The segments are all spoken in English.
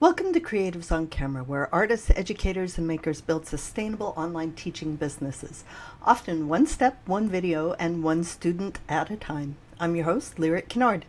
Welcome to Creatives on Camera, where artists, educators, and makers build sustainable online teaching businesses, often one step, one video, and one student at a time. I'm your host, Kinard.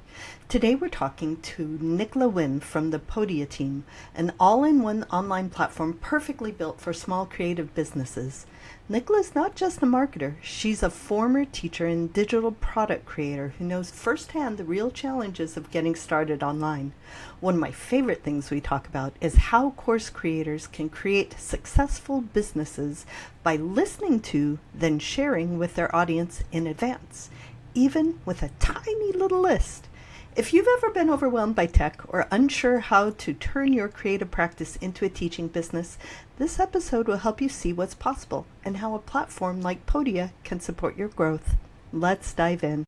Today we're talking to Nicola Wynn from the Podia team, an all-in-one online platform perfectly built for small creative businesses. Nicola's not just a marketer, she's a former teacher and digital product creator who knows firsthand the real challenges of getting started online. One of my favorite things we talk about is how course creators can create successful businesses by listening to, then sharing with their audience in advance, even with a tiny little list. If you've ever been overwhelmed by tech or unsure how to turn your creative practice into a teaching business, this episode will help you see what's possible and how a platform like Podia can support your growth. Let's dive in.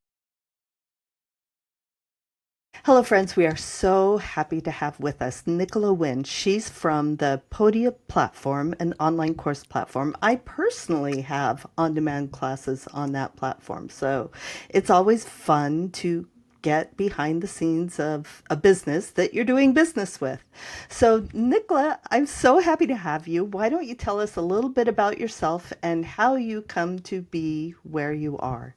Hello, friends. We are so happy to have with us Nicola Wynn. She's from the Podia platform, an online course platform. I personally have on-demand classes on that platform, so it's always fun to get behind the scenes of a business that you're doing business with. So, Nicola, I'm so happy to have you. Why don't you tell us a little bit about yourself and how you come to be where you are?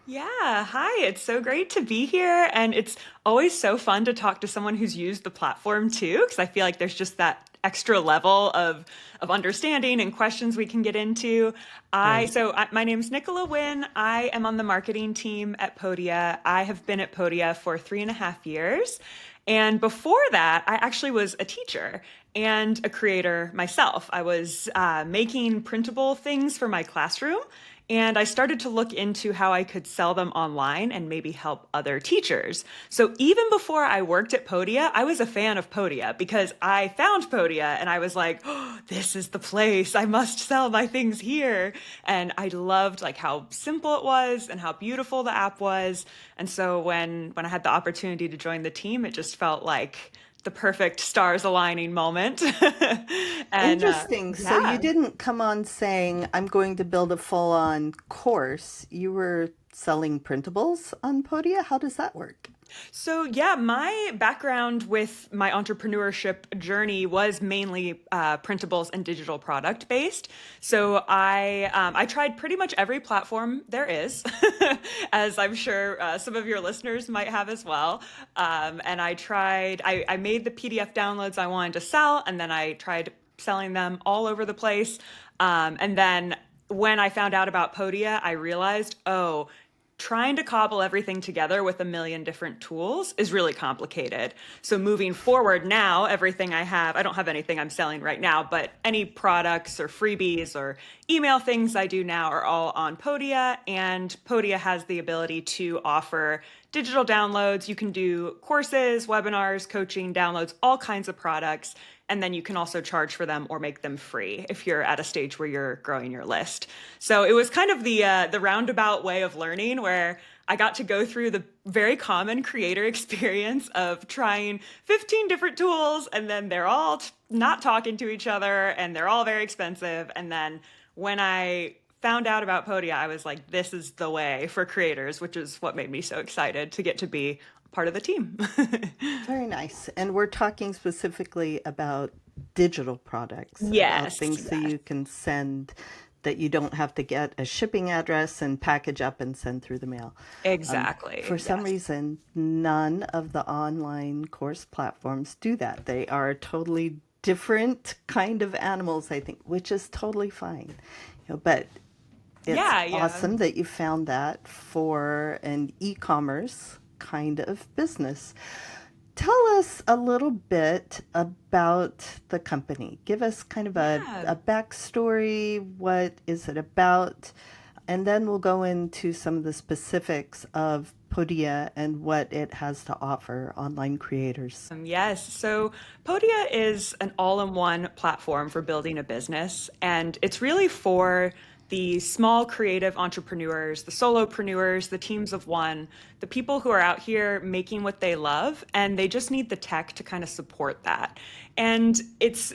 Yeah, hi. It's so great to be here. And it's always so fun to talk to someone who's used the platform too, because I feel like there's just that extra level of understanding and questions we can get into. Right. My name's Nicola Wynn. I am on the marketing team at Podia. I have been at Podia for 3.5 years. And before that, I actually was a teacher and a creator myself. I was making printable things for my classroom. And I started to look into how I could sell them online and maybe help other teachers. So even before I worked at Podia, I was a fan of Podia because I found Podia and I was like, oh, this is the place. I must sell my things here. And I loved like how simple it was and how beautiful the app was. And so when I had the opportunity to join the team, it just felt like the perfect stars aligning moment. and Interesting. So you yeah. didn't come on saying, I'm going to build a full-on course. You were selling printables on Podia? How does that work? So, yeah, my background with my entrepreneurship journey was mainly printables and digital product based. So, I tried pretty much every platform there is, as I'm sure some of your listeners might have as well. And I made the PDF downloads I wanted to sell, and then I tried selling them all over the place. And then when I found out about Podia, I realized, oh, trying to cobble everything together with a million different tools is really complicated. So moving forward now, everything I have, I don't have anything I'm selling right now, but any products or freebies or email things I do now are all on Podia, and Podia has the ability to offer digital downloads. You can do courses, webinars, coaching, downloads, all kinds of products. And then you can also charge for them or make them free if you're at a stage where you're growing your list. So it was kind of the roundabout way of learning where I got to go through the very common creator experience of trying 15 different tools and then they're all not talking to each other and they're all very expensive. And then when I found out about Podia, I was like, this is the way for creators, which is what made me so excited to get to be part of the team. Very nice. And we're talking specifically about digital products, about Yes, things that yes, you can send that you don't have to get a shipping address and package up and send through the mail. For exactly. some Yes. reason, none of the online course platforms do that. They are totally different kind of animals, I think, which is totally fine. But it's Yeah, yeah. awesome that you found that for an e-commerce kind of business. Tell us a little bit about the company. Give us kind of Yeah. a backstory. What is it about? And then we'll go into some of the specifics of Podia and what it has to offer online creators. Yes. So Podia is an all-in-one platform for building a business, and it's really for the small creative entrepreneurs, the solopreneurs, the teams of one, the people who are out here making what they love, and they just need the tech to kind of support that. And it's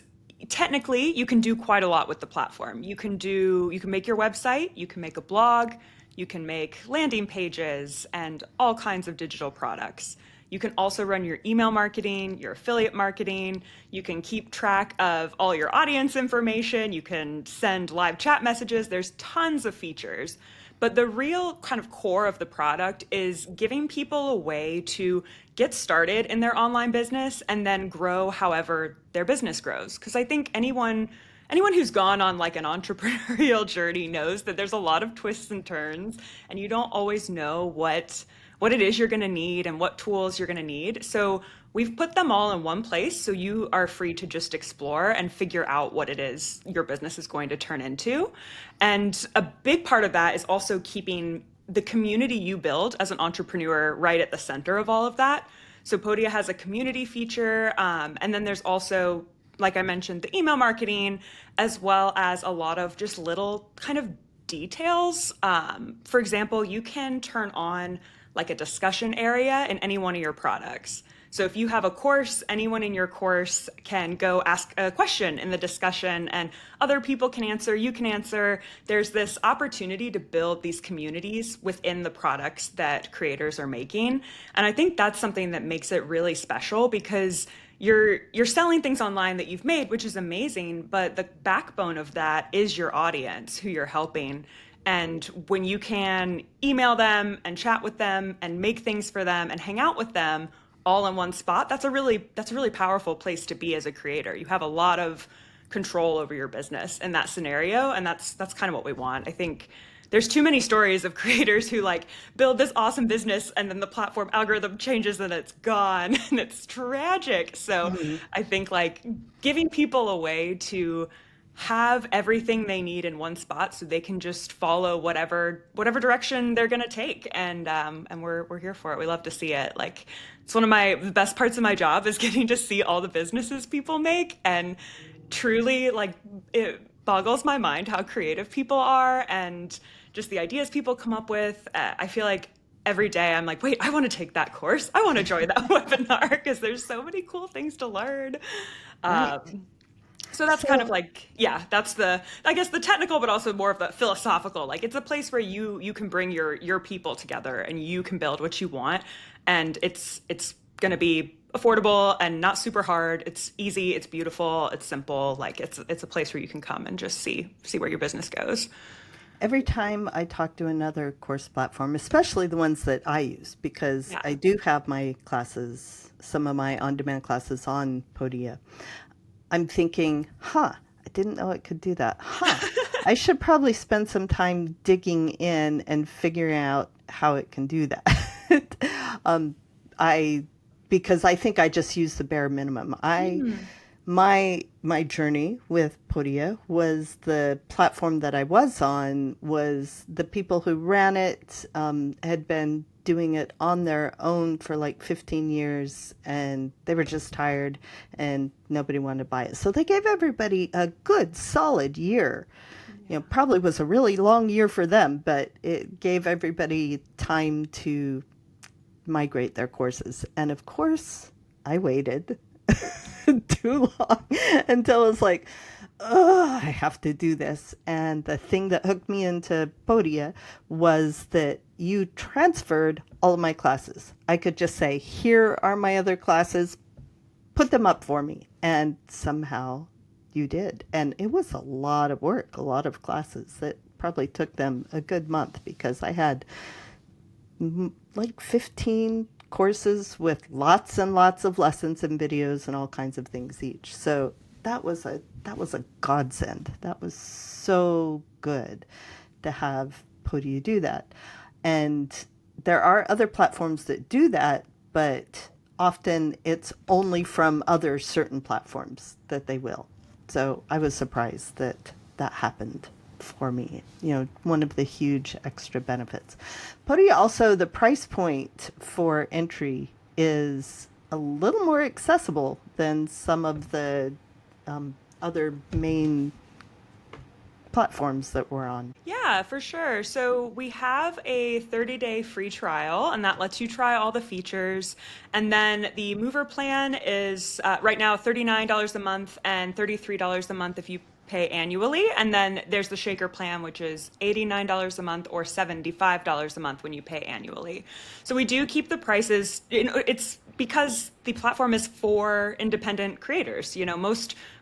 technically you can do quite a lot with the platform. You can make your website, you can make a blog, you can make landing pages and all kinds of digital products. You can also run your email marketing, your affiliate marketing. You can keep track of all your audience information. You can send live chat messages. There's tons of features. But the real kind of core of the product is giving people a way to get started in their online business and then grow however their business grows. Because I think anyone who's gone on like an entrepreneurial journey knows that there's a lot of twists and turns, and you don't always know what it is you're going to need and what tools you're going to need. So we've put them all in one place so you are free to just explore and figure out what it is your business is going to turn into. And a big part of that is also keeping the community you build as an entrepreneur right at the center of all of that. So Podia has a community feature, and then there's also, like I mentioned, the email marketing, as well as a lot of just little kind of details. For example, you can turn on like a discussion area in any one of your products. So if you have a course, anyone in your course can go ask a question in the discussion and other people can answer, you can answer. There's this opportunity to build these communities within the products that creators are making. And I think that's something that makes it really special because you're selling things online that you've made, which is amazing, but the backbone of that is your audience who you're helping. And when you can email them and chat with them and make things for them and hang out with them all in one spot, that's a really powerful place to be as a creator. You have a lot of control over your business in that scenario, and that's kind of what we want. I think there's too many stories of creators who like build this awesome business and then the platform algorithm changes and it's gone and it's tragic. So I think like giving people a way to have everything they need in one spot so they can just follow whatever direction they're going to take, and we're here for it. We love to see it. Like, it's one of the best parts of my job is getting to see all the businesses people make, and truly like it boggles my mind how creative people are and just the ideas people come up with. I feel like every day I'm like, wait, I want to take that course, I want to join that webinar because there's so many cool things to learn. Right. So that's kind of like, yeah, that's I guess the technical, but also more of the philosophical. Like, it's a place where you can bring your people together and you can build what you want. And it's going to be affordable and not super hard. It's easy. It's beautiful. It's simple. Like, it's a place where you can come and just see where your business goes. Every time I talk to another course platform, especially the ones that I use, because Yeah. I do have my classes, some of my on-demand classes on Podia, I'm thinking, I didn't know it could do that. I should probably spend some time digging in and figuring out how it can do that. um, because I think I just use the bare minimum. My journey with Podia was the platform that I was on was the people who ran it had been doing it on their own for like 15 years and they were just tired and nobody wanted to buy it. So they gave everybody a good solid year. You know, probably was a really long year for them, but it gave everybody time to migrate their courses. And of course, I waited too long until it was like, I have to do this. And the thing that hooked me into Podia was that you transferred all of my classes. I could just say, here are my other classes, put them up for me. And somehow you did. And it was a lot of work, a lot of classes that probably took them a good month because I had like 15 courses with lots and lots of lessons and videos and all kinds of things each. So that was a godsend. That was so good to have Podia do that. And there are other platforms that do that, but often it's only from other certain platforms that they will. So I was surprised that that happened for me. You know, one of the huge extra benefits. Podia also, the price point for entry is a little more accessible than some of the other main platforms that we're on. Yeah, for sure. So we have a 30-day free trial, and that lets you try all the features. And then the mover plan is right now $39 a month and $33 a month if you pay annually. And then there's the shaker plan, which is $89 a month or $75 a month when you pay annually. So we do keep the prices, it's because the platform is for independent creators.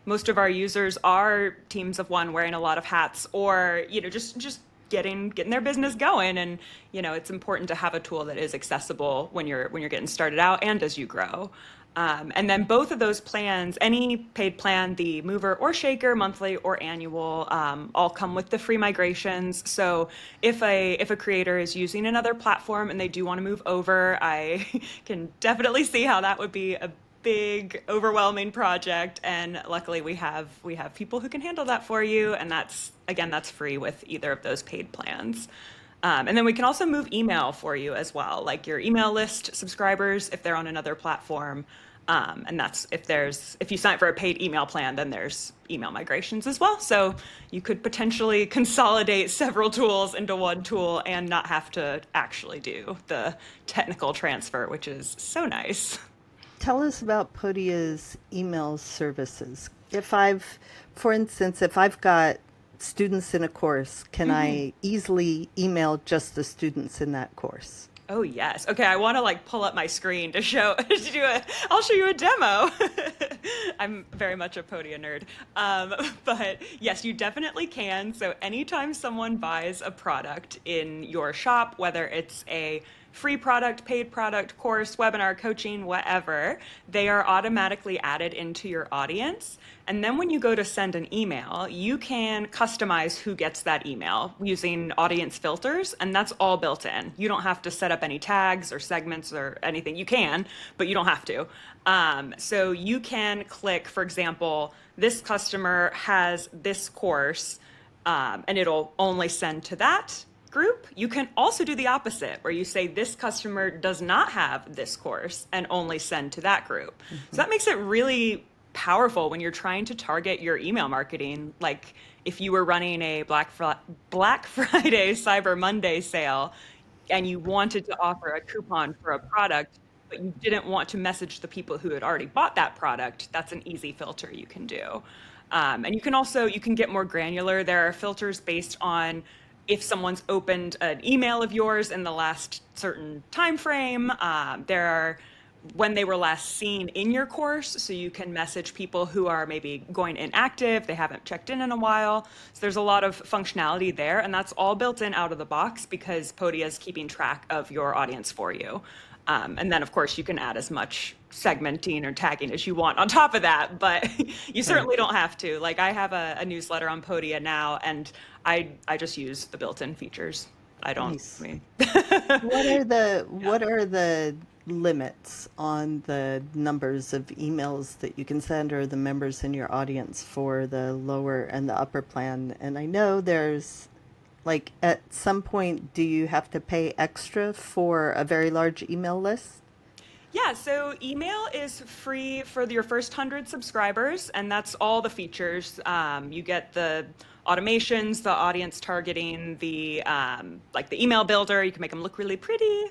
Most of our users are teams of one wearing a lot of hats, or, just getting their business going. And, it's important to have a tool that is accessible when you're getting started out and as you grow. And then both of those plans, any paid plan, the mover or shaker, monthly or annual, all come with the free migrations. So if a creator is using another platform and they do want to move over, I can definitely see how that would be a big, overwhelming project. And luckily we have people who can handle that for you. And that's free with either of those paid plans. And then we can also move email for you as well, like your email list subscribers if they're on another platform. And that's if you sign up for a paid email plan, then there's email migrations as well. So you could potentially consolidate several tools into one tool and not have to actually do the technical transfer, which is so nice. Tell us about Podia's email services. For instance, if I've got students in a course, can I easily email just the students in that course? Oh yes. Okay, I want to pull up my screen to show I'll show you a demo. I'm very much a Podia nerd. But yes, you definitely can. So anytime someone buys a product in your shop, whether it's a free product, paid product, course, webinar, coaching, whatever, they are automatically added into your audience. And then when you go to send an email, you can customize who gets that email using audience filters, and that's all built in. You don't have to set up any tags or segments or anything. You can, but you don't have to. So you can click, for example, this customer has this course, and it'll only send to that group. You can also do the opposite, where you say this customer does not have this course and only send to that group. So that makes it really powerful when you're trying to target your email marketing. Like if you were running a Black Friday, Cyber Monday sale and you wanted to offer a coupon for a product, but you didn't want to message the people who had already bought that product, that's an easy filter you can do. And you can get more granular. There are filters based on if someone's opened an email of yours in the last certain time frame. There are when they were last seen in your course, so you can message people who are maybe going inactive, they haven't checked in a while. So there's a lot of functionality there, and that's all built in out of the box because Podia is keeping track of your audience for you. And then, of course, you can add as much segmenting or tagging as you want on top of that, but you certainly don't have to. Like I have a newsletter on Podia now, and I just use the built-in features. I don't. Nice. I mean, What are the limits on the numbers of emails that you can send, or the members in your audience for the lower and the upper plan? And I know there's at some point, do you have to pay extra for a very large email list? Yeah, so email is free for your first 100 subscribers, and that's all the features. You get the automations, the audience targeting, the the email builder. You can make them look really pretty,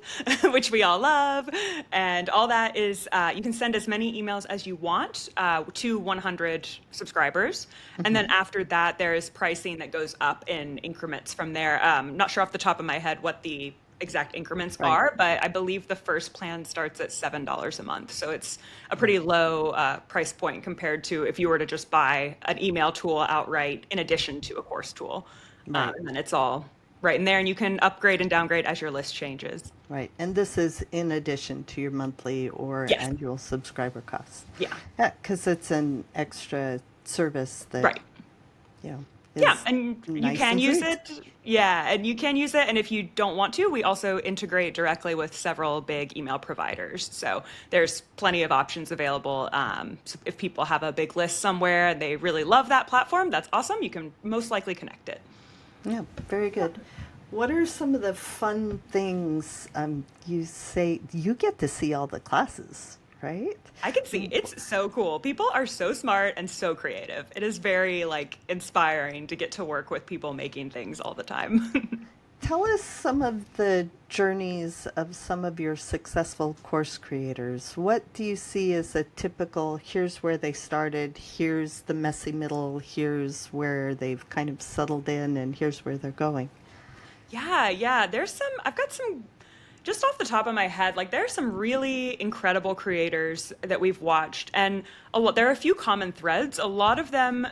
which we all love, and all that is you can send as many emails as you want to 100 subscribers, and then after that, there is pricing that goes up in increments from there. Not sure off the top of my head what the exact increments are, but I believe the first plan starts at $7 a month. So it's a pretty low price point compared to if you were to just buy an email tool outright in addition to a course tool. And then it's all right in there, and you can upgrade and downgrade as your list changes. Right. And this is in addition to your monthly or annual subscriber costs. Yeah. Yeah, because it's an extra service that, and you nice can and use free. it. Yeah, and you can use it. And if you don't want to, we also integrate directly with several big email providers. So there's plenty of options available. So if people have a big list somewhere and they really love that platform, that's awesome. You can most likely connect it. Yeah, very good. What are some of the fun things you say you get to see all the classes, right? I can see it's so cool. People are so smart and so creative. It is very inspiring to get to work with people making things all the time. Tell us some of the journeys of some of your successful course creators. What do you see as a typical, here's where they started, here's the messy middle, here's where they've kind of settled in, and here's where they're going? Yeah. I've got some, just off the top of my head, like there are some really incredible creators that we've watched, and there are a few common threads. A lot of them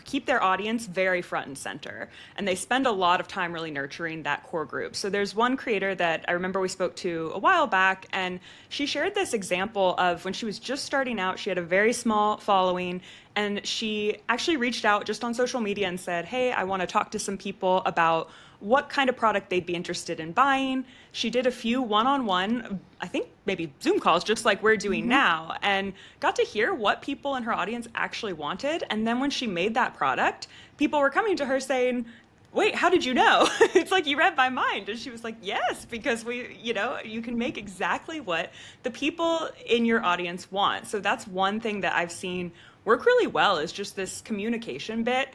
keep their audience very front and center, and they spend a lot of time really nurturing that core group. So there's one creator that I remember we spoke to a while back, and she shared this example of when she was just starting out. She had a very small following, and she actually reached out just on social media and said, "Hey, I want to talk to some people about what kind of product they'd be interested in buying." She did a few one-on-one, I think maybe Zoom calls, just like we're doing now, and got to hear what people in her audience actually wanted. And then when she made that product, people were coming to her saying, "Wait, how did you know?" It's like you read my mind. And she was like, "Yes, because you can make exactly what the people in your audience want." So that's one thing that I've seen work really well, is just this communication bit.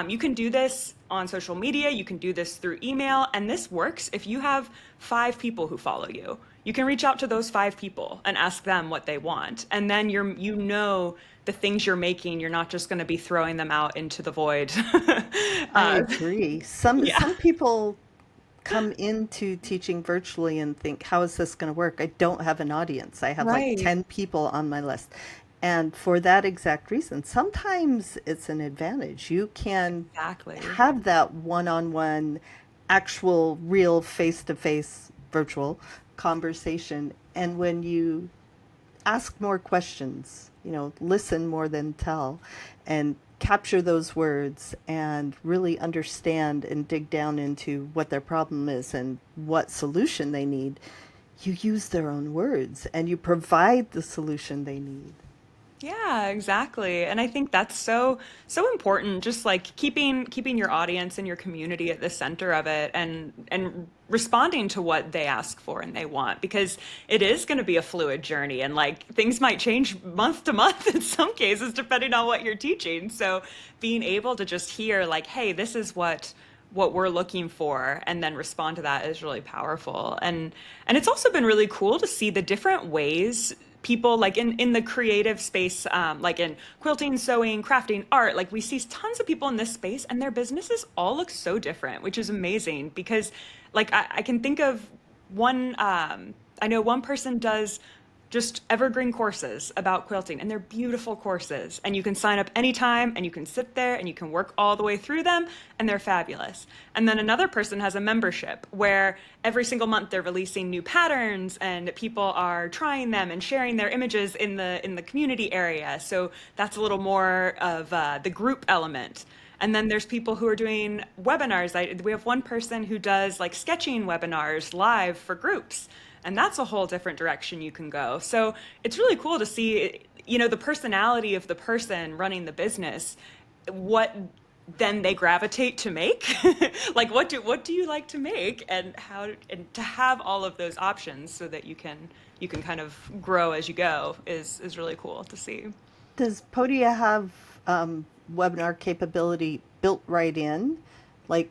You can do this on social media, you can do this through email, and this works if you have 5 people who follow you. You can reach out to those 5 people and ask them what they want. And then the things you're making, you're not just going to be throwing them out into the void. I uh, agree. Some yeah. some people come into teaching virtually and think, how is this going to work? I don't have an audience. I have like Right. 10 people on my list. And for that exact reason, sometimes it's an advantage. You can Exactly. have that one-on-one, actual, real, face-to-face, virtual conversation. And when you ask more questions, listen more than tell, and capture those words and really understand and dig down into what their problem is and what solution they need. You use their own words and you provide the solution they need. Yeah, exactly. And I think that's so important, just like keeping your audience and your community at the center of it, and responding to what they ask for and they want, because it is going to be a fluid journey, and like things might change month to month in some cases depending on what you're teaching. So being able to just hear like, "Hey, this is what we're looking for," and then respond to that is really powerful. And it's also been really cool to see the different ways people, like in the creative space, like in quilting, sewing, crafting, art, like we see tons of people in this space, and their businesses all look so different, which is amazing. Because like I can think of one, I know one person does just evergreen courses about quilting, and they're beautiful courses, and you can sign up anytime, and you can sit there and you can work all the way through them, and they're fabulous. And then another person has a membership where every single month they're releasing new patterns, and people are trying them and sharing their images in the community area. So that's a little more of the group element. And then there's people who are doing webinars. We have one person who does like sketching webinars live for groups. And that's a whole different direction you can go. So it's really cool to see, the personality of the person running the business, what then they gravitate to make. Like what do you like to make, and how, and to have all of those options so that you can kind of grow as you go is really cool to see. Does Podia have webinar capability built right in? Like,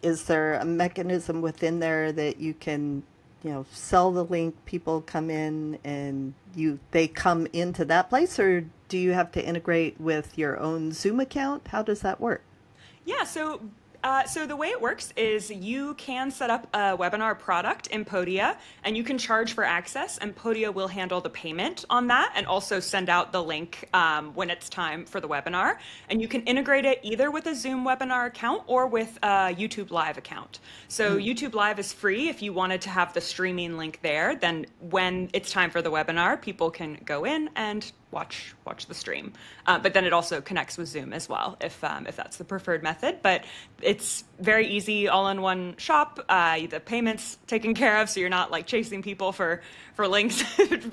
is there a mechanism within there that you can, sell the link, people come in and they come into that place, or do you have to integrate with your own Zoom account? How does that work? Yeah, so the way it works is you can set up a webinar product in Podia, and you can charge for access, and Podia will handle the payment on that and also send out the link when it's time for the webinar. And you can integrate it either with a Zoom webinar account or with a YouTube Live account. So YouTube Live is free if you wanted to have the streaming link there. Then when it's time for the webinar, people can go in and watch the stream. But then it also connects with Zoom as well, if that's the preferred method. But it's very easy, all in one shop. The payments taken care of, so you're not like chasing people for links,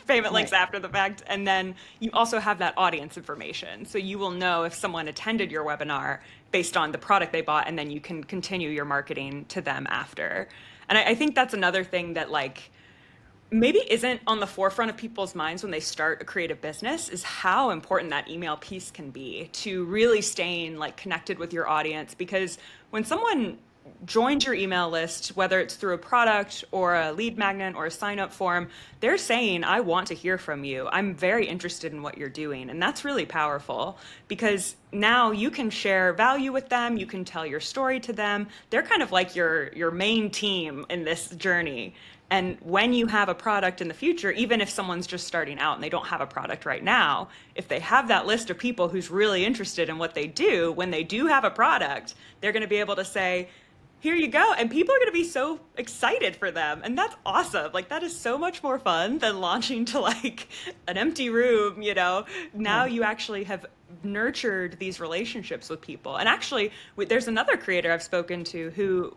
payment links Right. after the fact. And then you also have that audience information, so you will know if someone attended your webinar based on the product they bought, and then you can continue your marketing to them after. And I think that's another thing that like maybe isn't on the forefront of people's minds when they start a creative business, is how important that email piece can be to really staying like connected with your audience. Because when someone joined your email list, whether it's through a product or a lead magnet or a sign up form, they're saying, I want to hear from you. I'm very interested in what you're doing. And that's really powerful because now you can share value with them. You can tell your story to them. They're kind of like your main team in this journey. And when you have a product in the future, even if someone's just starting out and they don't have a product right now, if they have that list of people who's really interested in what they do, when they do have a product, they're going to be able to say, here you go. And people are going to be so excited for them. And that's awesome. Like, that is so much more fun than launching to like an empty room, you know. Now you actually have nurtured these relationships with people. And actually, there's another creator I've spoken to who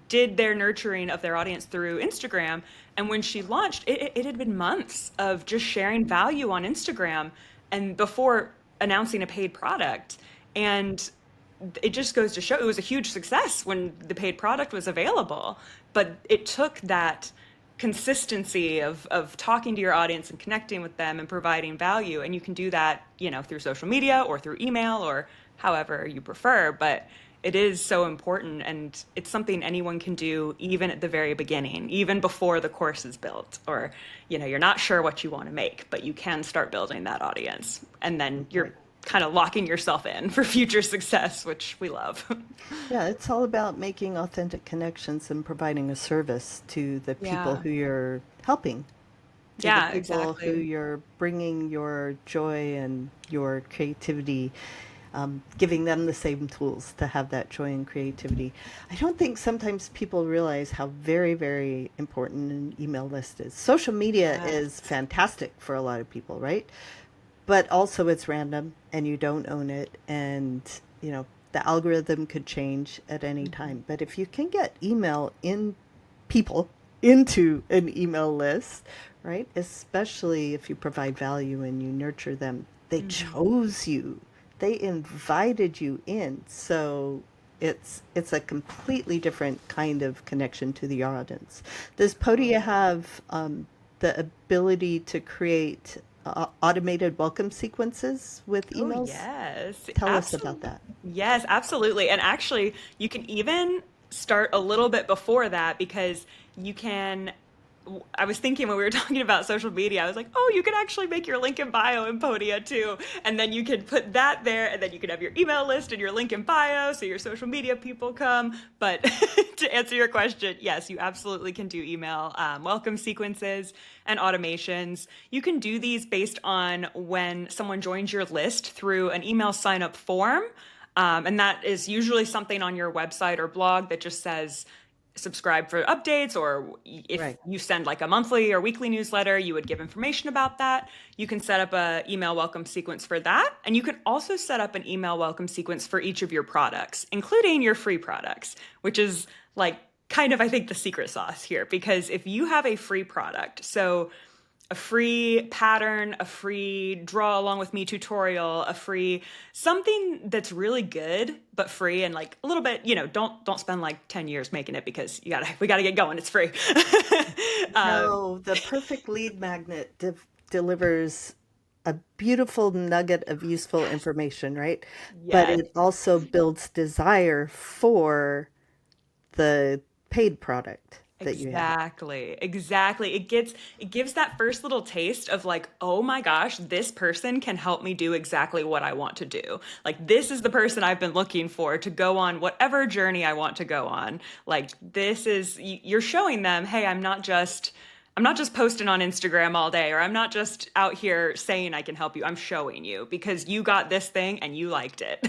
did their nurturing of their audience through Instagram. And when she launched, it had been months of just sharing value on Instagram and before announcing a paid product. And it just goes to show it was a huge success when the paid product was available. But it took that consistency of talking to your audience and connecting with them and providing value. And you can do that, you know, through social media or through email or however you prefer. But it is so important, and it's something anyone can do even at the very beginning, even before the course is built, or, you know, you're not sure what you want to make, but you can start building that audience. And then you're kind of locking yourself in for future success, which we love. Yeah, it's all about making authentic connections and providing a service to the people Yeah. who you're helping, to the Yeah, people who exactly. you're bringing your joy and your creativity, giving them the same tools to have that joy and creativity. I don't think sometimes people realize how very, very important an email list is. Social media is Yes. fantastic for a lot of people, right? But also it's random and you don't own it, and you know the algorithm could change at any time. But if you can get email in people into an email list, right, especially if you provide value and you nurture them, they chose you, they invited you in, so it's a completely different kind of connection to the audience. Does Podia Totally. have the ability to create automated welcome sequences with Oh, emails? yes. Tell us about Absolutely. that. Yes, absolutely. And actually, you can even start a little bit before that because you can. I was thinking when we were talking about social media, I was like, oh, you can actually make your link in bio in Podia too. And then you can put that there, and then you can have your email list and your link in bio so your social media people come. But to answer your question, yes, you absolutely can do email welcome sequences and automations. You can do these based on when someone joins your list through an email sign up form. And that is usually something on your website or blog that just says, subscribe for updates, or if Right. you send like a monthly or weekly newsletter, you would give information about that. You can set up a email welcome sequence for that, and you can also set up an email welcome sequence for each of your products, including your free products, which is like kind of, I think, the secret sauce here. Because if you have a free product, so a free pattern, a free draw along with me tutorial, a free something that's really good but free, and like a little bit, you know, don't spend like 10 years making it because we gotta get going. It's free. um, No, the perfect lead magnet delivers a beautiful nugget of useful yes, information, right? But yes. it also builds desire for the paid product that you have. Exactly. Exactly. It gives that first little taste of like, oh my gosh, this person can help me do exactly what I want to do. Like, this is the person I've been looking for to go on whatever journey I want to go on. Like, this is you're showing them, hey, I'm not just posting on Instagram all day, or I'm not just out here saying I can help you. I'm showing you because you got this thing and you liked it.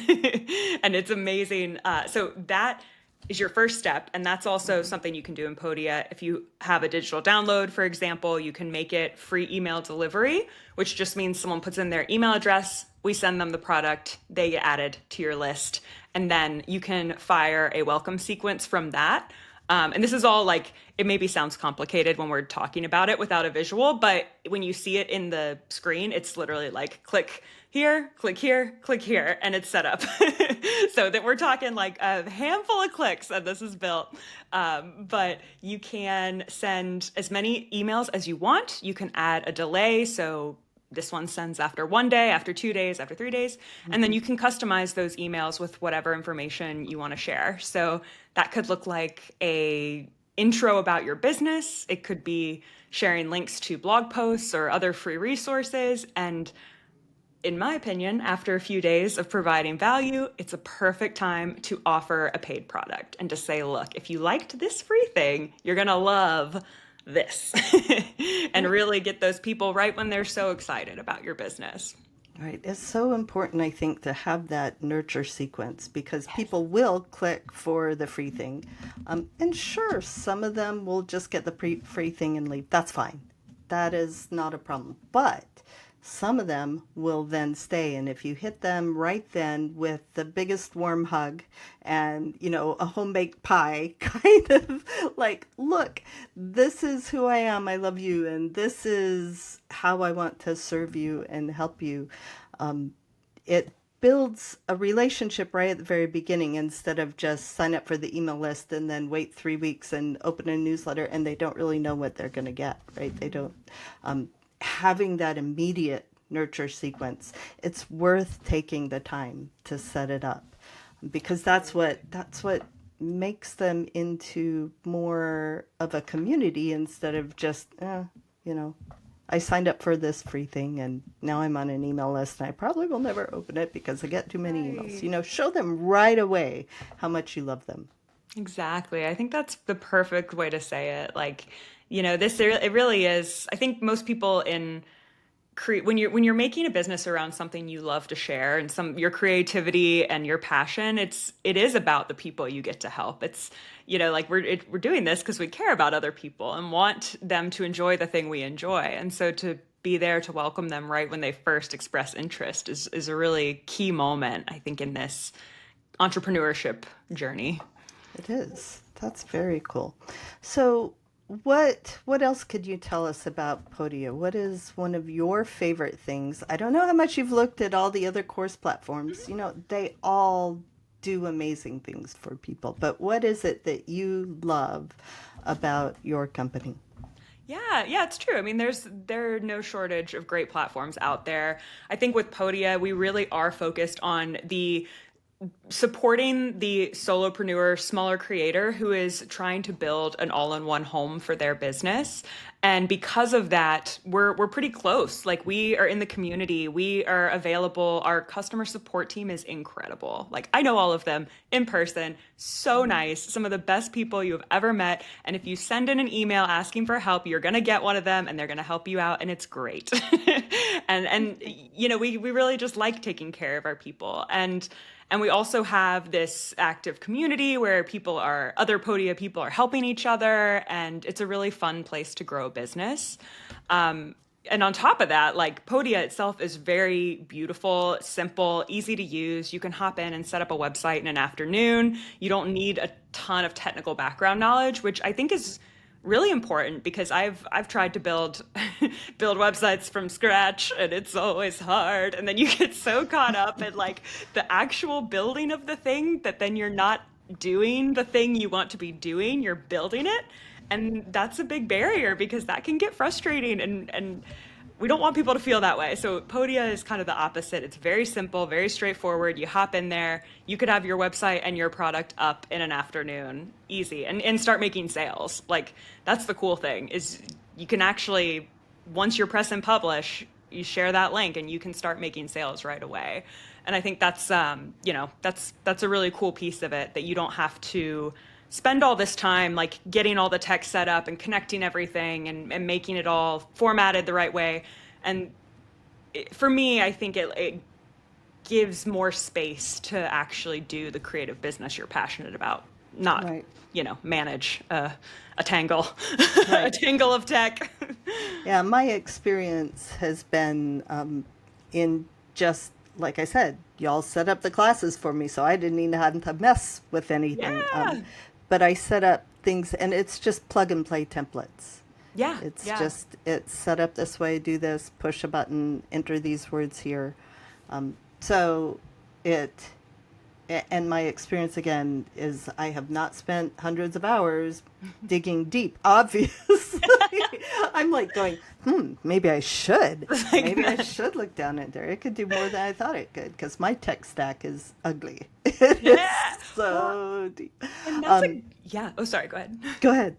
And it's amazing. So that is your first step. And that's also something you can do in Podia. If you have a digital download, for example, you can make it free email delivery, which just means someone puts in their email address, we send them the product, they get added to your list, and then you can fire a welcome sequence from that. And this is all like, it maybe sounds complicated when we're talking about it without a visual, but when you see it in the screen, it's literally like click here, and it's set up. So that we're talking like a handful of clicks and this is built. But you can send as many emails as you want. You can add a delay. So this one sends after 1 day, after 2 days, after 3 days. And then you can customize those emails with whatever information you want to share. So that could look like a intro about your business. It could be sharing links to blog posts or other free resources. And in my opinion, after a few days of providing value, it's a perfect time to offer a paid product and to say, look, if you liked this free thing, you're going to love this and really get those people right when they're so excited about your business. Right. It's so important, I think, to have that nurture sequence because people will click for the free thing. And sure, some of them will just get the free thing and leave. That's fine. That is not a problem. But some of them will then stay. And if you hit them right then with the biggest warm hug and, a home-baked pie, kind of like, look, this is who I am. I love you. And this is how I want to serve you and help you. It builds a relationship right at the very beginning instead of just sign up for the email list and then wait 3 weeks and open a newsletter and they don't really know what they're going to get, right? They don't. Having that immediate nurture sequence, it's worth taking the time to set it up because that's what makes them into more of a community instead of just I signed up for this free thing and now I'm on an email list and I probably will never open it because I get too many emails. Show them right away how much you love them. Exactly. I think that's the perfect way to say it. Like, it really is. I think most people when you're making a business around something you love to share and your creativity and your passion, it is about the people you get to help. It's, like we're doing this because we care about other people and want them to enjoy the thing we enjoy. And so to be there to welcome them right when they first express interest is a really key moment, I think, in this entrepreneurship journey. It is. That's very cool. So what else could you tell us about Podia? What is one of your favorite things? I don't know how much you've looked at all the other course platforms. They all do amazing things for people. But what is it that you love about your company? Yeah, it's true. I mean, there are no shortage of great platforms out there. I think with Podia, we really are focused on supporting the solopreneur, smaller creator who is trying to build an all-in-one home for their business. And because of that, we're pretty close. Like, we are in the community, we are available. Our customer support team is incredible. Like, I know all of them in person, so nice, some of the best people you've ever met. And if you send in an email asking for help, you're going to get one of them and they're going to help you out. And it's great. and we really just like taking care of our people. And we also have this active community where other Podia people are helping each other, and it's a really fun place to grow a business. And on top of that, like, Podia itself is very beautiful, simple, easy to use. You can hop in and set up a website in an afternoon. You don't need a ton of technical background knowledge, which I think is really important because I've tried to build websites from scratch and it's always hard, and then you get so caught up in like the actual building of the thing that then you're not doing the thing you want to be doing, you're building it, and that's a big barrier because that can get frustrating, and we don't want people to feel that way. So Podia is kind of the opposite. It's very simple, very straightforward. You hop in there, you could have your website and your product up in an afternoon, easy, and start making sales. Like, that's the cool thing, is you can actually, once you're press and publish, you share that link and you can start making sales right away. And I think that's a really cool piece of it, that you don't have to spend all this time like getting all the tech set up and connecting everything and making it all formatted the right way. And for me, I think it gives more space to actually do the creative business you're passionate about, not, Right. Manage a tangle, Right. a tangle of tech. Yeah, my experience has been in just, like I said, y'all set up the classes for me, so I didn't even have to mess with anything. Yeah. But I set up things, and it's just plug and play templates. Yeah. It's Yeah. just, it's set up this way, do this, push a button, enter these words here. So and my experience again is I have not spent hundreds of hours digging deep, obviously. I'm like going, maybe I should. Like Maybe I that. should look down at there. It could do more than I thought it could because my tech stack is ugly. It is Yeah. Well, so deep. and that's Um, a yeah. Oh, sorry. Go ahead. Go ahead.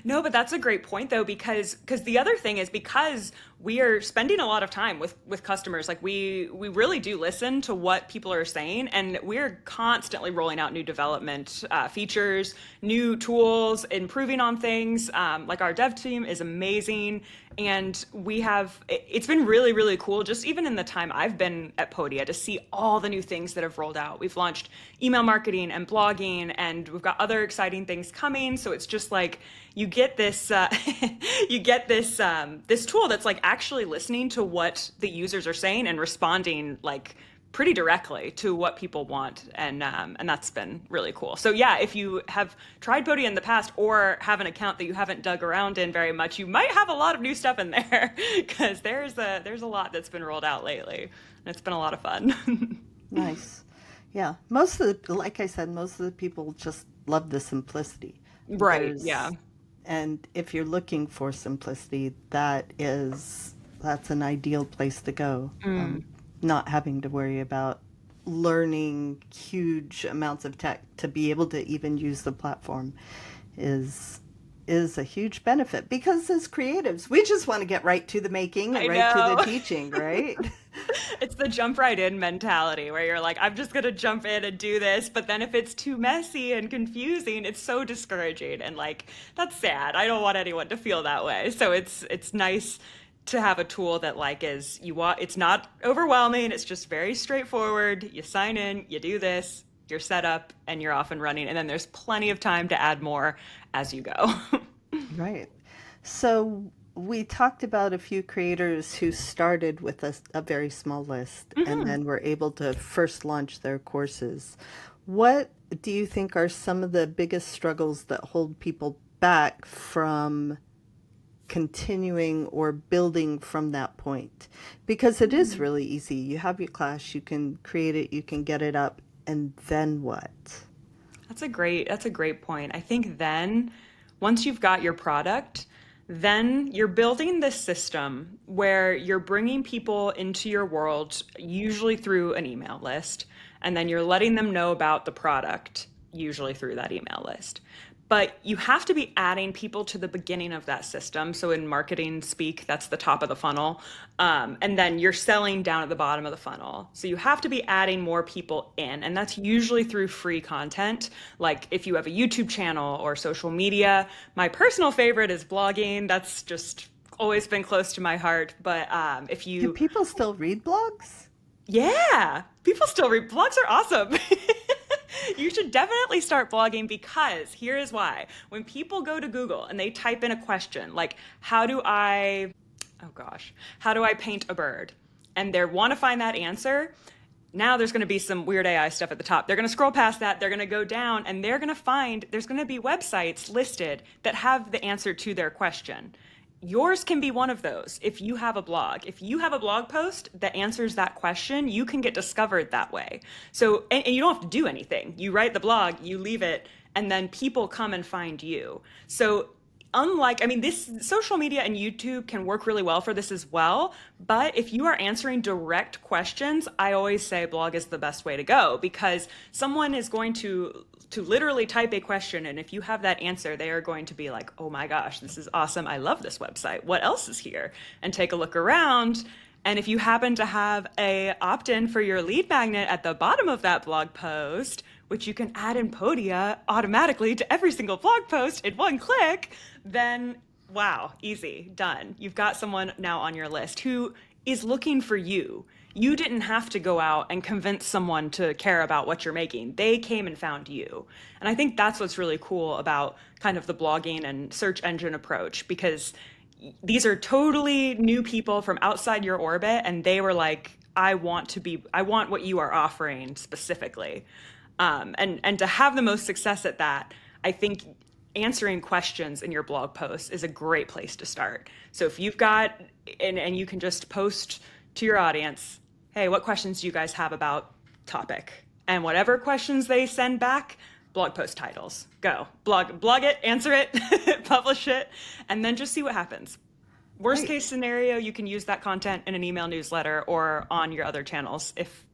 No, but that's a great point though, because the other thing is because we are spending a lot of time with customers, like we really do listen to what people are saying, and we're constantly rolling out new development features, new tools, improving on things. Like our dev team is amazing, and it's been really cool just even in the time I've been at Podia to see all the new things that have rolled out. We've launched email marketing and blogging, and we've got other exciting things coming. So it's just like you get this you get this tool that's like actually listening to what the users are saying and responding like pretty directly to what people want, and that's been really cool. So yeah, if you have tried Podia in the past or have an account that you haven't dug around in very much, you might have a lot of new stuff in there because there's a lot that's been rolled out lately, and it's been a lot of fun. Nice. Yeah. Most of the, like I said, most of the people just love the simplicity. Right, yeah. There's, and if you're looking for simplicity, that's an ideal place to go. Not having to worry about learning huge amounts of tech to be able to even use the platform is is a huge benefit because as creatives, we just want to get right to the making and I right to the know. teaching, right? It's the jump right in mentality where you're like, I'm just gonna jump in and do this. But then if it's too messy and confusing, it's so discouraging. And like, that's sad. I don't want anyone to feel that way. So it's nice to have a tool that like is you want it's not overwhelming, it's just very straightforward. You sign in, you do this, you're set up, and you're off and running. And then there's plenty of time to add more as you go. Right. So we talked about a few creators who started with a very small list and Mhm. then were able to first launch their courses. What do you think are some of the biggest struggles that hold people back from continuing or building from that point? Because it is really easy. You have your class, you can create it, you can get it up, and then what? That's a great point. I think then once you've got your product, then you're building this system where you're bringing people into your world, usually through an email list, and then you're letting them know about the product, usually through that email list. But you have to be adding people to the beginning of that system. So in marketing speak, that's the top of the funnel. And then you're selling down at the bottom of the funnel. So you have to be adding more people in. And that's usually through free content. Like if you have a YouTube channel or social media. My personal favorite is blogging. That's just always been close to my heart. But if Do you, people still read blogs? yeah, people still read blogs are awesome. You should definitely start blogging because here is why. When people go to Google and they type in a question like, oh gosh, how do I paint a bird? And they want to find that answer. Now there's going to be some weird AI stuff at the top. They're going to scroll past that. They're going to go down and they're going to find there's going to be websites listed that have the answer to their question. Yours can be one of those if you have a blog. If you have a blog post that answers that question, you can get discovered that way. So, and you don't have to do anything. You write the blog, you leave it, and then people come and find you. So, unlike, I mean, this social media and YouTube can work really well for this as well. But if you are answering direct questions, I always say blog is the best way to go because someone is going to literally type a question, and if you have that answer, they are going to be like, oh my gosh, this is awesome, I love this website, what else is here, and take a look around. And if you happen to have a opt-in for your lead magnet at the bottom of that blog post, which you can add in Podia automatically to every single blog post in one click, then wow, easy, done. You've got someone now on your list who is looking for you. You didn't have to go out and convince someone to care about what you're making. They came and found you. And I think that's what's really cool about kind of the blogging and search engine approach because these are totally new people from outside your orbit and they were like, I want what you are offering specifically. And to have the most success at that, I think answering questions in your blog posts is a great place to start. So if you've got, and you can just post to your audience, hey, what questions do you guys have about topic? And whatever questions they send back, blog post titles. Go. Blog it, answer it, publish it, and then just see what happens. Worst Right. case scenario, you can use that content in an email newsletter or on your other channels if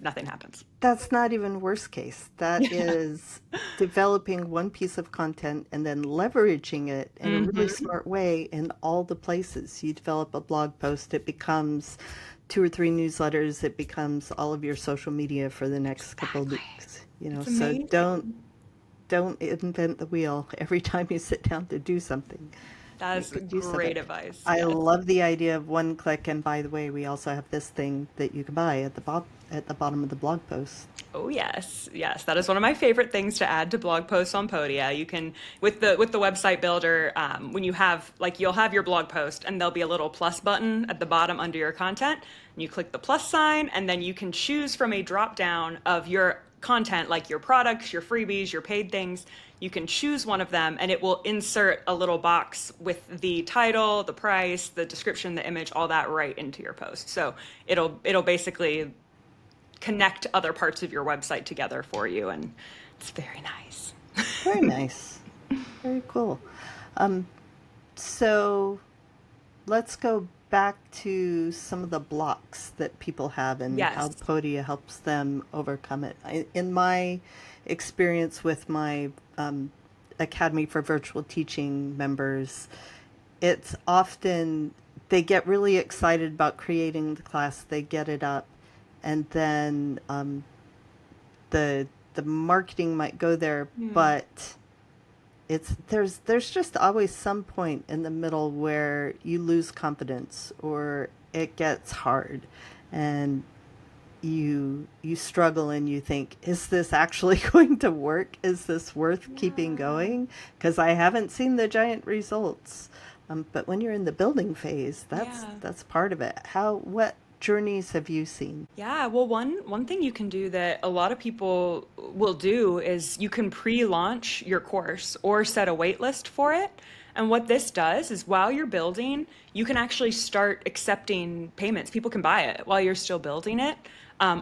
nothing happens. That's not even worst case. That Yeah. is developing one piece of content and then leveraging it in a really Hmm. smart way in all the places. You develop a blog post, it becomes two or three newsletters, it becomes all of your social media for the next couple of Exactly. weeks. It's So amazing. don't invent the wheel every time you sit down to do something. That is Make good use of great it. advice. I Yes. love the idea of one click, and by the way, we also have this thing that you can buy at the bottom of the blog post. Oh yes, yes, that is one of my favorite things to add to blog posts on Podia. You can with the website builder, when you have like you'll have your blog post and there'll be a little plus button at the bottom under your content, and you click the plus sign, and then you can choose from a drop down of your content, like your products, your freebies, your paid things. You can choose one of them, and it will insert a little box with the title, the price, the description, the image, all that right into your post. So it'll basically connect other parts of your website together for you, and it's very nice. Very nice. Very cool. So let's go back to some of the blocks that people have and how Yes. Podia helps them overcome it. In my experience with my Academy for Virtual Teaching members, it's often they get really excited about creating the class, they get it up, and then the marketing might go there, Hmm. but there's just always some point in the middle where you lose confidence or it gets hard and you struggle and you think, is this actually going to work? Is this worth keeping Yeah. going? Because I haven't seen the giant results. But when you're in the building phase, Yeah. that's part of it. What journeys have you seen? Yeah, well, one thing you can do that a lot of people will do is you can pre-launch your course or set a wait list for it. And what this does is while you're building, you can actually start accepting payments. People can buy it while you're still building it.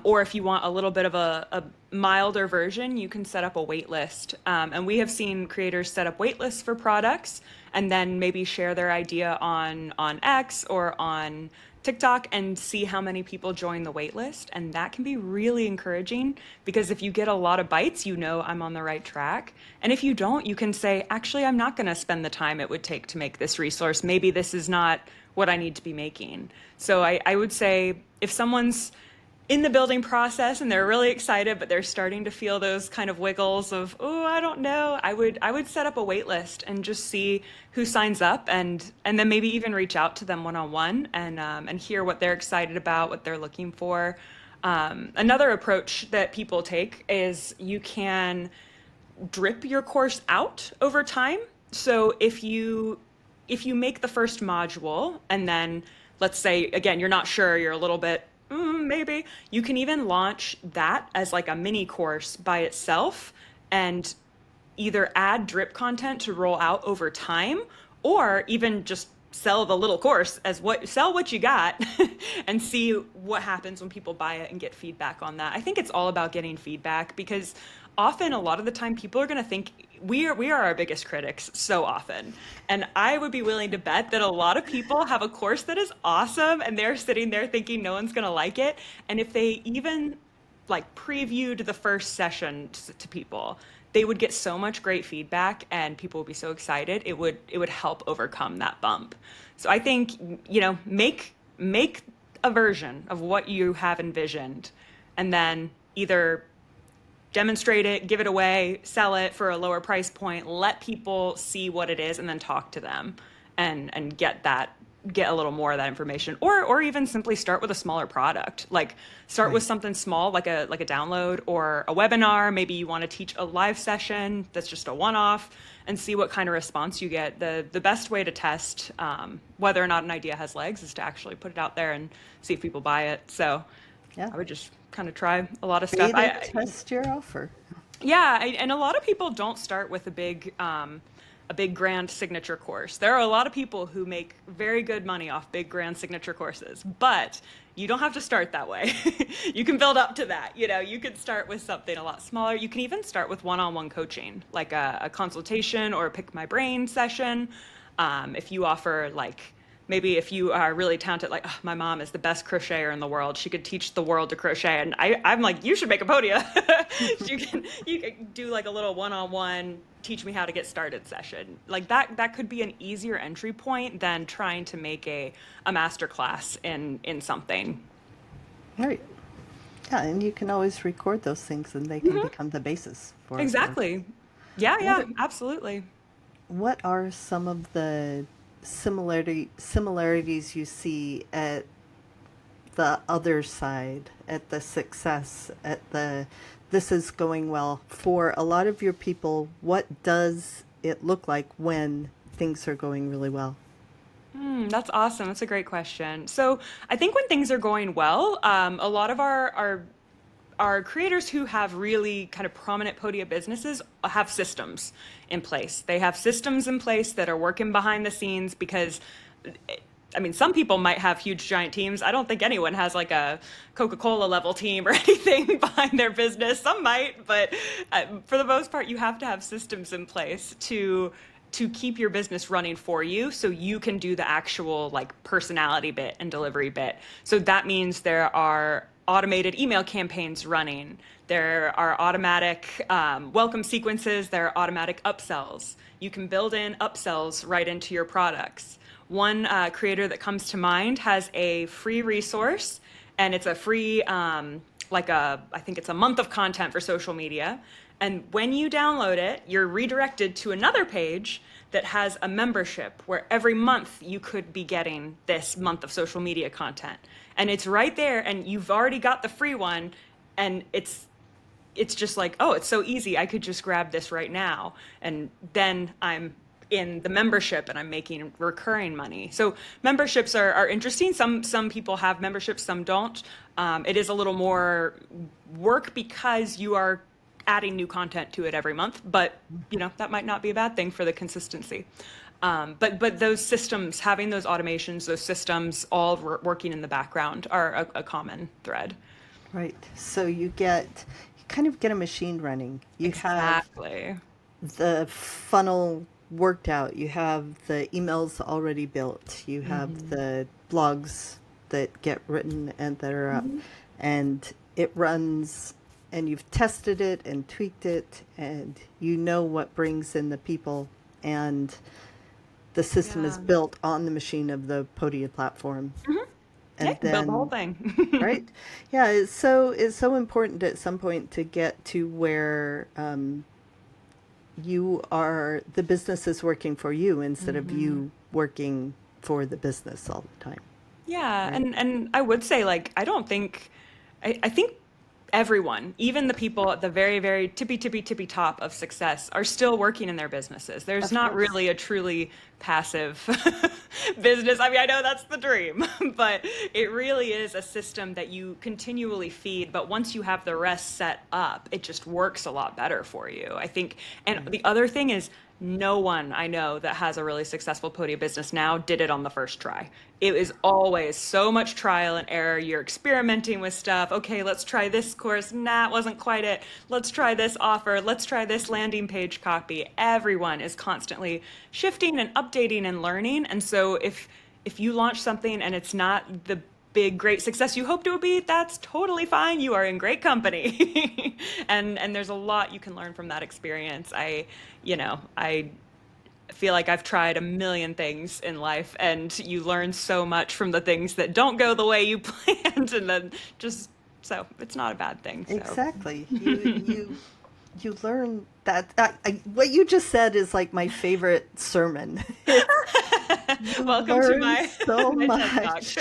Or if you want a little bit of a milder version, you can set up a wait list. And we have seen creators set up wait lists for products and then maybe share their idea on X or on TikTok and see how many people join the wait list. And that can be really encouraging because if you get a lot of bites, you know I'm on the right track. And if you don't, you can say, actually, I'm not going to spend the time it would take to make this resource. Maybe this is not what I need to be making. So I would say if someone's in the building process and they're really excited, but they're starting to feel those kind of wiggles of, oh, I don't know. I would set up a wait list and just see who signs up and then maybe even reach out to them one on one and hear what they're excited about, what they're looking for. Another approach that people take is you can drip your course out over time. So if you make the first module and then let's say again you're not sure, you're a little bit maybe you can even launch that as like a mini course by itself and either add drip content to roll out over time or even just sell the little course as what sell what you got and see what happens when people buy it and get feedback on that. I think it's all about getting feedback because often a lot of the time people are going to think we are our biggest critics so often. And I would be willing to bet that a lot of people have a course that is awesome and they're sitting there thinking no one's going to like it. And if they even like previewed the first session to people, they would get so much great feedback and people would be so excited. It would help overcome that bump. So I think, make a version of what you have envisioned and then either demonstrate it, give it away, sell it for a lower price point, let people see what it is and then talk to them and get a little more of that information or even simply start with a smaller product. Like start with Right. something small like a download or a webinar. Maybe you want to teach a live session that's just a one-off and see what kind of response you get. The best way to test whether or not an idea has legs is to actually put it out there and see if people buy it. So Yeah. I would just kind of try a lot of stuff. Beta test your offer. Yeah, and a lot of people don't start with a big grand signature course. There are a lot of people who make very good money off big grand signature courses, but You don't have to start that way. You can build up to that. You could start with something a lot smaller. You can even start with one-on-one coaching, like a consultation or a pick my brain session. If you offer like, maybe if you are really talented, like, "Oh, my mom is the best crocheter in the world. She could teach the world to crochet." And I'm like, you should make a Podia. You can do like a little one-on-one, teach me how to get started session. Like that could be an easier entry point than trying to make a master class in something. Right. Yeah, and you can always record those things and they can become the basis for Exactly. Yeah, what yeah, absolutely. what are some of the similarities you see at the other side, at the success, at the this is going well for a lot of your people? What does it look like when things are going really well? That's awesome. That's a great question. So I think when things are going well, a lot of our creators who have really kind of prominent Podia businesses have systems in place. They have systems in place that are working behind the scenes because, I mean, some people might have huge giant teams. I don't think anyone has like a Coca-Cola level team or anything behind their business. Some might, but for the most part, you have to have systems in place to keep your business running for you so you can do the actual like personality bit and delivery bit. So that means there are automated email campaigns running. There are automatic welcome sequences. There are automatic upsells. You can build in upsells right into your products. One creator that comes to mind has a free resource, and it's a free, I think it's a month of content for social media. And when you download it, you're redirected to another page that has a membership where every month you could be getting this month of social media content. And it's right there, and you've already got the free one, and it's just like, oh, it's so easy. I could just grab this right now. And then I'm in the membership and I'm making recurring money. So memberships are interesting. Some people have memberships, some don't. It is a little more work because you are adding new content to it every month, but that might not be a bad thing for the consistency. But those systems, having those automations, those systems all working in the background are a common thread. Right. So you kind of get a machine running. You have Exactly. the funnel worked out. You have the emails already built. You have the blogs that get written and that are up. And it runs, and you've tested it and tweaked it, and you know what brings in the people. And the system is Yeah. built on the machine of the Podia platform. Yeah, And build the whole then, thing. right? Yeah, it's so important at some point to get to where the business is working for you instead of you working for the business all the time, Yeah, right? and I would say like I think everyone, even the people at the very, very tippy top of success, are still working in their businesses. There's Of not course. really a truly passive business. I mean, I know that's the dream, but it really is a system that you continually feed. But once you have the rest set up, it just works a lot better for you, I think. And Right. the other thing is, no one I know that has a really successful Podia business now did it on the first try. It is always so much trial and error. You're experimenting with stuff. Okay, let's try this course. Nah, it wasn't quite it. Let's try this offer. Let's try this landing page copy. Everyone is constantly shifting and updating and learning. And so if you launch something and it's not the big great success you hoped it would be, that's totally fine. You are in great company. And there's a lot you can learn from that experience. I feel like I've tried a million things in life, and you learn so much from the things that don't go the way you planned, and then just so it's not a bad thing. So Exactly. You learn that what you just said is like my favorite sermon. It's you welcome to learn my so my TED Talk. much,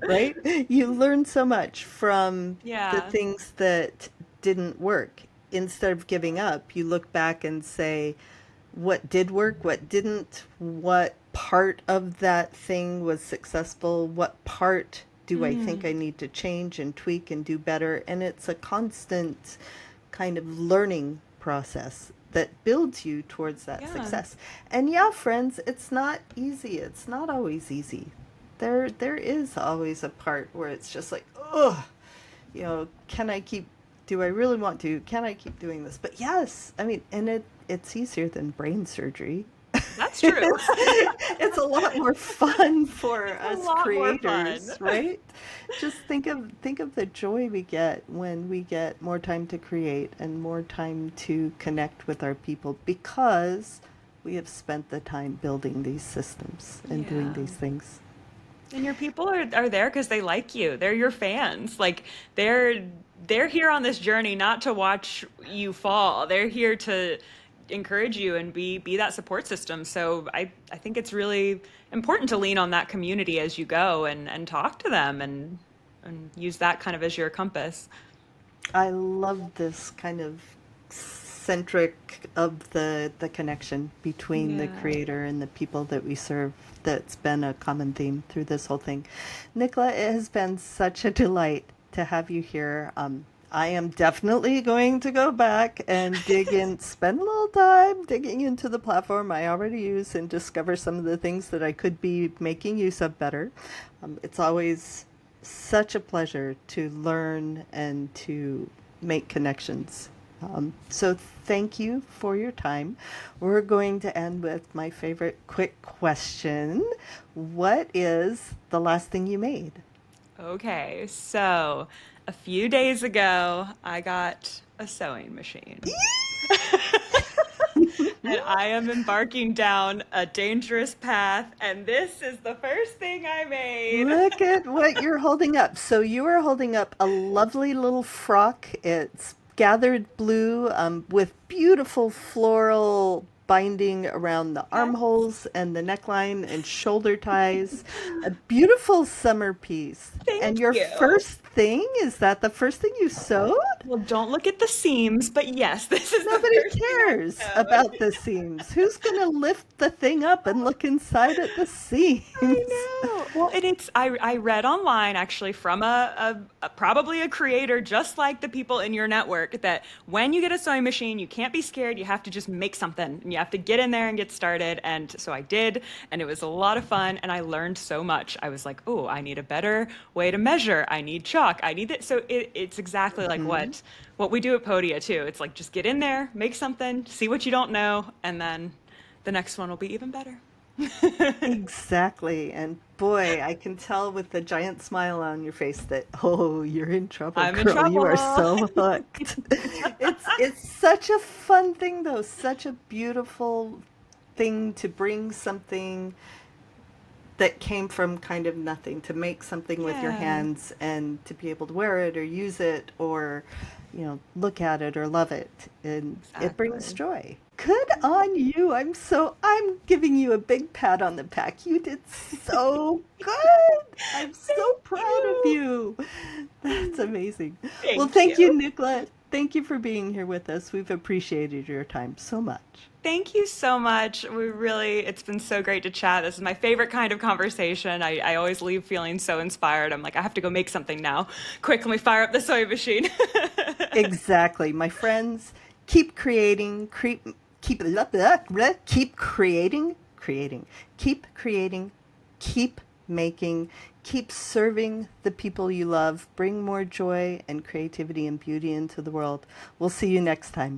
right? You learn so much from the Yeah. things that didn't work. Instead of giving up, you look back and say, what did work, what didn't, what part of that thing was successful, what part do I think I need to change and tweak and do better? And it's a constant kind of learning process that builds you towards that Yeah. success. And yeah, friends, it's not easy. It's not always easy. there is always a part where it's just like, oh, can I keep, do I really want to? Can I keep doing this? But yes, I mean, and it's easier than brain surgery. That's true. It's a lot more fun for It's a us lot more fun. creators, right? Just think of the joy we get when we get more time to create and more time to connect with our people because we have spent the time building these systems and doing Yeah. these things. And your people are there because they like you. They're your fans. Like they're here on this journey not to watch you fall. They're here to encourage you and be that support system. So I think it's really important to lean on that community as you go and talk to them and use that kind of as your compass. I love this kind of centric of the connection between the Yeah. creator and the people that we serve. That's been a common theme through this whole thing. Nicola, it has been such a delight to have you here. I am definitely going to go back and dig in, spend a little time digging into the platform I already use and discover some of the things that I could be making use of better. It's always such a pleasure to learn and to make connections. So thank you for your time. We're going to end with my favorite quick question. What is the last thing you made? Okay, so a few days ago, I got a sewing machine. And I am embarking down a dangerous path, and this is the first thing I made. Look at what you're holding up. So you are holding up a lovely little frock. It's gathered blue with beautiful floral binding around the Yes. armholes and the neckline and shoulder ties. A beautiful summer piece. Thank And your you. first thing, is that the first thing you sewed? Well, don't look at the seams, but yes, this is the Nobody first thing cares I about sewed. the seams. Who's going to lift the thing up and look inside at the I seams? know. Well, and I read online actually from probably a creator just like the people in your network that when you get a sewing machine, you can't be scared. You have to just make something and you have to get in there and get started. And so I did, and it was a lot of fun and I learned so much. I was like, "Oh, I need a better way to measure. I need chalk. I need it." So it's exactly like Mhm. what we do at Podia too. It's like just get in there, make something, see what you don't know, and then the next one will be even better. Exactly. And boy, I can tell with the giant smile on your face that, oh, you're in trouble, I'm in girl. You are trouble. so hooked. It's such a fun thing though, such a beautiful thing to bring something that came from kind of nothing, to make something with your Yeah, hands and to be able to wear it or use it or, look at it or love it. And it brings exactly. joy. Good on you. I'm giving you a big pat on the back. You did so good. I'm so Thank proud of you. you. That's amazing. Well, Thank thank you, you. Nicola. Thank you for being here with us. We've appreciated your time so much. Thank you so much. It's been so great to chat. This is my favorite kind of conversation. I always leave feeling so inspired. I'm like, I have to go make something now. Quick, let me fire up the sewing machine. Exactly. My friends, keep creating, keep blah, blah, blah, keep creating, keep creating, keep making, keep serving the people you love, bring more joy and creativity and beauty into the world. We'll see you next time.